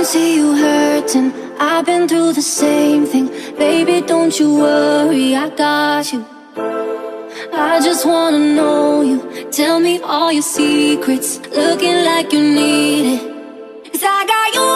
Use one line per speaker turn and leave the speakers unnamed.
can see you hurting. I've been through the same thing. Baby, don't you worry, I got you. I just wanna know you. Tell me all your secrets, looking like you need it. 'Cause I got you